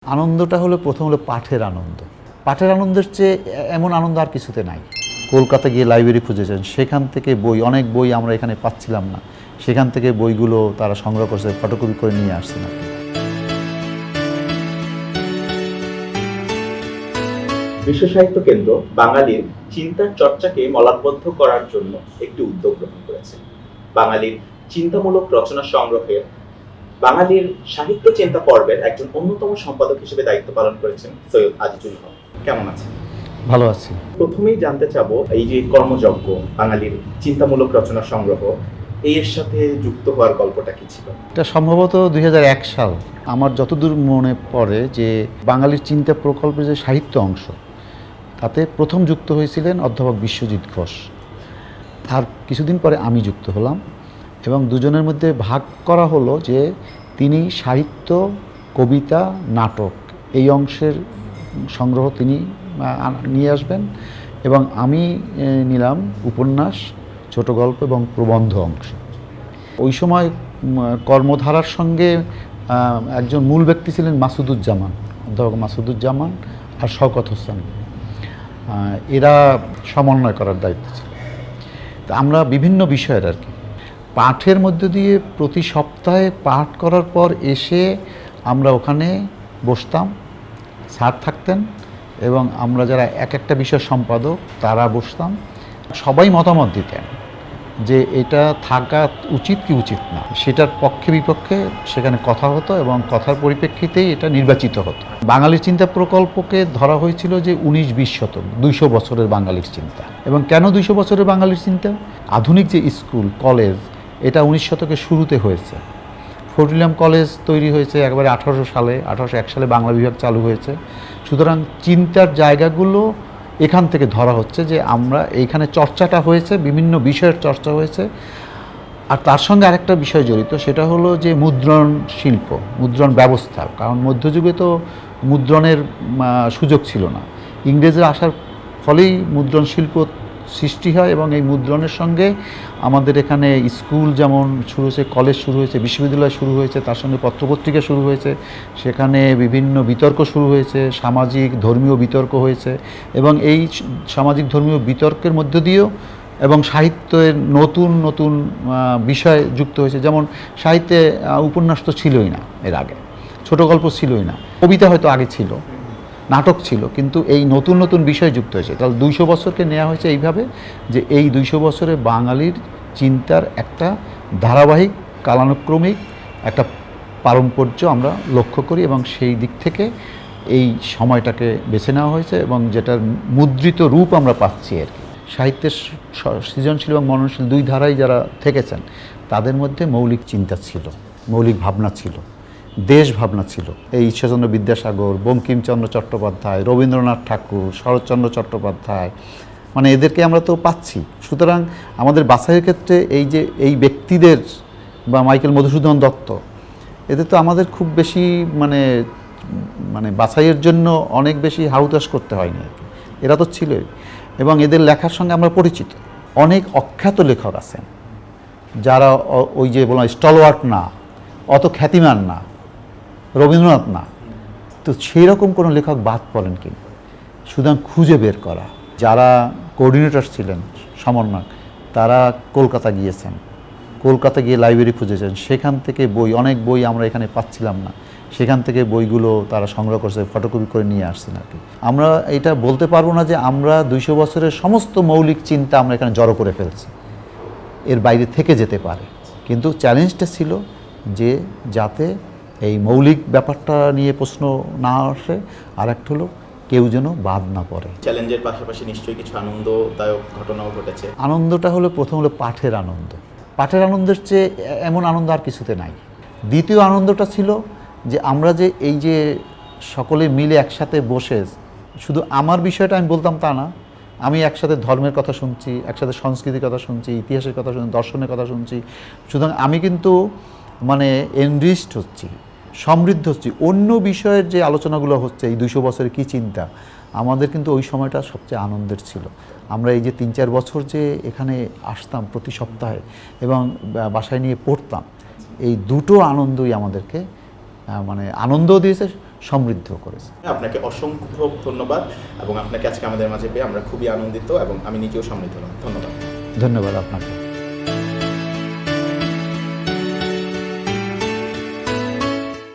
আনন্দটা হলো প্রথম হলো পাঠের আনন্দ। পাঠের আনন্দের চেয়ে এমন আনন্দ আর কিছুতে নাই। কলকাতা গিয়ে লাইব্রেরি খুঁজেছেন, সেখান থেকে বই, অনেক বই আমরা এখানে পাচ্ছিলাম না, সেখান থেকে বইগুলো তারা সংগ্রহ করছে, ফটোকপি করে নিয়ে আসছে না। বিশ্ব সাহিত্য কেন্দ্র বাঙালির চিন্তার চর্চাকে মলাটবদ্ধ করার জন্য একটি উদ্যোগ গ্রহণ করেছে। বাঙালির চিন্তামূলক রচনা সংগ্রহের বাঙালির সাহিত্য চিন্তা পর্বের একজন অন্যতম সম্পাদক হিসেবে দায়িত্ব পালন করেছেন সৈয়দ আজিজুল হক। কেমন আছেন? ভালো আছি। প্রথমেই জানতে চাবো, এই যে কর্মযজ্ঞ বাঙালির চিন্তামূলক রচনা সংগ্রহ, এর সাথে যুক্ত হওয়ার গল্পটা কি ছিল? এটা সম্ভবত 2001 সাল। আমার যতদূর মনে পড়ে যে বাঙালির চিন্তা প্রকল্পের যে সাহিত্য অংশ, তাতে প্রথম যুক্ত হয়েছিলেন অধ্যাপক বিশ্বজিৎ ঘোষ। তার কিছুদিন পরে আমি যুক্ত হলাম এবং দুজনের মধ্যে ভাগ করা হলো যে তিনি সাহিত্য, কবিতা, নাটক এই অংশের সংগ্রহ তিনি নিয়ে আসবেন এবং আমি নিলাম উপন্যাস, ছোট গল্প এবং প্রবন্ধ অংশ। ওই সময় কর্মধারার সঙ্গে একজন মূল ব্যক্তি ছিলেন মাসুদুজ্জামান, অধ্যাপক মাসুদুজ্জামান আর শওকত হোসেন। এরা সমন্বয় করার দায়িত্ব ছিল। তা আমরা বিভিন্ন বিষয়ের আর কি পাঠের মধ্য দিয়ে প্রতি সপ্তাহে পাঠ করার পর এসে আমরা ওখানে বসতাম, স্যার থাকতেন এবং আমরা যারা এক একটা বিষয় সম্পাদক তারা বসতাম, সবাই মতামত দিতেন যে এটা থাকা উচিত কি উচিত না, সেটার পক্ষে বিপক্ষে সেখানে কথা হতো এবং কথার পরিপ্রেক্ষিতেই এটা নির্বাচিত হতো। বাঙালির চিন্তা প্রকল্পকে ধরা হয়েছিল যে 19-20 শতক, 200 বছরের বাঙালির চিন্তা। এবং কেন 200 বছরের বাঙালির চিন্তা? আধুনিক যে স্কুল, কলেজ, এটা 19 শতকের শুরুতে হয়েছে। ফোর্ট উইলিয়াম কলেজ তৈরি হয়েছে একবারে 1801 সালে বাংলা বিভাগ চালু হয়েছে। সুতরাং চিন্তার জায়গাগুলো এখান থেকে ধরা হচ্ছে যে আমরা এইখানে চর্চাটা হয়েছে, বিভিন্ন বিষয়ের চর্চা হয়েছে। আর তার সঙ্গে আরেকটা বিষয় জড়িত, সেটা হলো যে মুদ্রণ শিল্প, মুদ্রণ ব্যবস্থা। কারণ মধ্যযুগে তো মুদ্রণের সুযোগ ছিল না, ইংরেজরা আসার ফলেই মুদ্রণ শিল্প সৃষ্টি হয় এবং এই মুদ্রণের সঙ্গে আমাদের এখানে স্কুল যেমন শুরু হয়েছে, কলেজ শুরু হয়েছে, বিশ্ববিদ্যালয় শুরু হয়েছে, তার সঙ্গে পত্রপত্রিকা শুরু হয়েছে, সেখানে বিভিন্ন বিতর্ক শুরু হয়েছে, সামাজিক ধর্মীয় বিতর্ক হয়েছে এবং এই সামাজিক ধর্মীয় বিতর্কের মধ্য দিয়েও এবং সাহিত্যের নতুন নতুন বিষয় যুক্ত হয়েছে। যেমন সাহিত্যে উপন্যাস তো ছিলই না এর আগে, ছোট গল্প ছিলই না, কবিতা হয়তো আগে ছিল, নাটক ছিল, কিন্তু এই নতুন নতুন বিষয় যুক্ত হয়েছে। তাহলে 200 বছরকে নেওয়া হয়েছে এইভাবে যে এই 200 বছরে বাঙালির চিন্তার একটা ধারাবাহিক, কালানুক্রমিক একটা পারম্পর্য আমরা লক্ষ্য করি এবং সেই দিক থেকে এই সময়টাকে বেছে নেওয়া হয়েছে এবং যেটার মুদ্রিত রূপ আমরা পাচ্ছি আর কি। সাহিত্যের সৃজনশীল এবং মননশীল দুই ধারাই যারা থেকেছেন তাদের মধ্যে মৌলিক চিন্তা ছিল, মৌলিক ভাবনা ছিল, দেশ ভাবনা ছিল। এই ঈশ্বরচন্দ্র বিদ্যাসাগর, বঙ্কিমচন্দ্র চট্টোপাধ্যায়, রবীন্দ্রনাথ ঠাকুর, শরৎচন্দ্র চট্টোপাধ্যায়, মানে এদেরকে আমরা তো পাচ্ছি। সুতরাং আমাদের বাছাইয়ের ক্ষেত্রে এই যে এই ব্যক্তিদের বা মাইকেল মধুসূদন দত্ত, এদের তো আমাদের খুব বেশি মানে বাছাইয়ের জন্য অনেক বেশি হাউতাস করতে হয়নি, এরা তো ছিলই এবং এদের লেখার সঙ্গে আমরা পরিচিত। অনেক অখ্যাত লেখক আছেন যারা ওই যে বললাম স্টলওয়ার্ট না, অত খ্যাতিমান না, রবীন্দ্রনাথ না, তো সেই রকম কোনো লেখক বাদ পড়েন কি? সুতরাং খুঁজে বের করা। যারা কোঅর্ডিনেটর ছিলেন, সমন্বয়ক, তারা কলকাতা গিয়েছেন, কলকাতা গিয়ে লাইব্রেরি খুঁজেছেন, সেখান থেকে বই, অনেক বই আমরা এখানে পাচ্ছিলাম না, সেখান থেকে বইগুলো তারা সংগ্রহ করছে, ফটোকপি করে নিয়ে আসছেন আর কি। আমরা এটা বলতে পারবো না যে আমরা 200 বছরের সমস্ত মৌলিক চিন্তা আমরা এখানে জড়ো করে ফেলছি, এর বাইরে থেকে যেতে পারে। কিন্তু চ্যালেঞ্জটা ছিল যে যাতে এই মৌলিক ব্যাপারটা নিয়ে প্রশ্ন না আসে, আর একটা হলো কেউ যেন বাদ না পড়ে। চ্যালেঞ্জের পাশাপাশি নিশ্চয়ই কিছু আনন্দদায়ক ঘটনাও ঘটেছে। আনন্দটা হলো প্রথম হলো পাঠের আনন্দ। পাঠের আনন্দের চেয়ে এমন আনন্দ আর কিছুতে নাই। দ্বিতীয় আনন্দটা ছিল যে আমরা যে এই যে সকলে মিলে একসাথে বসে, শুধু আমার বিষয়টা আমি বলতাম তা না, আমি একসাথে ধর্মের কথা শুনছি, একসাথে সংস্কৃতির কথা শুনছি, ইতিহাসের কথা শুনছি, দর্শনের কথা শুনছি। সুতরাং আমি কিন্তু মানে এনরিচড হচ্ছি, সমৃদ্ধ হচ্ছি। অন্য বিষয়ের যে আলোচনাগুলো হচ্ছে, এই 200 বছরের কী চিন্তা, আমাদের কিন্তু ওই সময়টা সবচেয়ে আনন্দের ছিল। আমরা এই যে 3-4 বছর যে এখানে আসতাম প্রতি সপ্তাহে এবং বাসায় নিয়ে পড়তাম, এই দুটো আনন্দই আমাদেরকে মানে আনন্দও দিয়েছে, সমৃদ্ধ করেছে। আপনাকে অসংখ্য ধন্যবাদ এবং আপনাকে আজকে আমাদের মাঝে পেয়ে আমরা খুবই আনন্দিত এবং আমি নিজেও সমৃদ্ধ হলাম। ধন্যবাদ। ধন্যবাদ আপনাকে।